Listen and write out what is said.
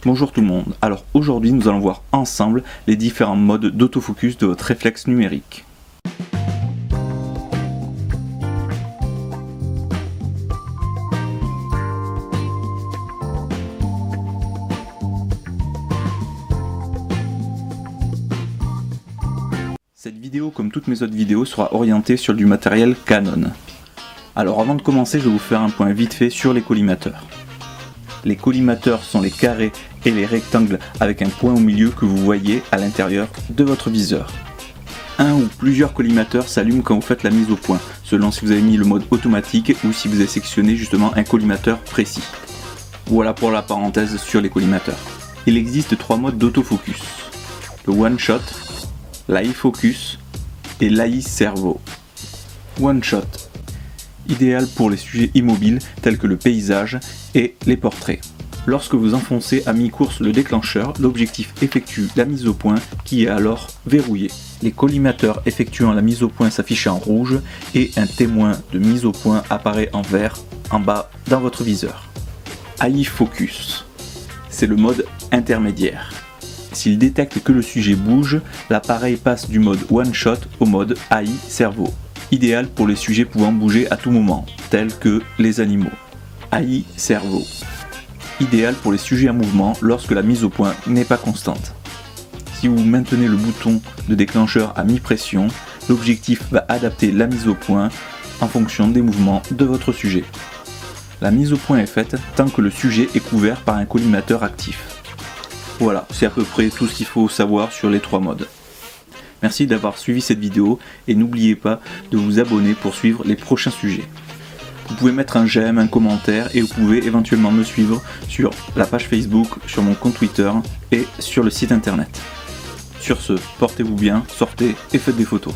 Bonjour tout le monde, alors aujourd'hui nous allons voir ensemble les différents modes d'autofocus de votre réflexe numérique. Cette vidéo, comme toutes mes autres vidéos, sera orientée sur du matériel Canon. Alors avant de commencer, je vais vous faire un point vite fait sur les collimateurs. Les collimateurs sont les carrés et les rectangles avec un point au milieu que vous voyez à l'intérieur de votre viseur. Un ou plusieurs collimateurs s'allument quand vous faites la mise au point, selon si vous avez mis le mode automatique ou si vous avez sélectionné justement un collimateur précis. Voilà pour la parenthèse sur les collimateurs. Il existe 3 modes d'autofocus. Le One Shot, l'AI Focus et l'AI Servo. One Shot, idéal pour les sujets immobiles tels que le paysage et les portraits. Lorsque vous enfoncez à mi-course le déclencheur, l'objectif effectue la mise au point qui est alors verrouillée. Les collimateurs effectuant la mise au point s'affichent en rouge et un témoin de mise au point apparaît en vert en bas dans votre viseur. AI Focus, c'est le mode intermédiaire. S'il détecte que le sujet bouge, l'appareil passe du mode One Shot au mode AI Servo, idéal pour les sujets pouvant bouger à tout moment, tels que les animaux. AI Servo, idéal pour les sujets en mouvement lorsque la mise au point n'est pas constante. Si vous maintenez le bouton de déclencheur à mi-pression, l'objectif va adapter la mise au point en fonction des mouvements de votre sujet. La mise au point est faite tant que le sujet est couvert par un collimateur actif. Voilà, c'est à peu près tout ce qu'il faut savoir sur les 3 modes. Merci d'avoir suivi cette vidéo et n'oubliez pas de vous abonner pour suivre les prochains sujets. Vous pouvez mettre un j'aime, un commentaire et vous pouvez éventuellement me suivre sur la page Facebook, sur mon compte Twitter et sur le site internet. Sur ce, portez-vous bien, sortez et faites des photos.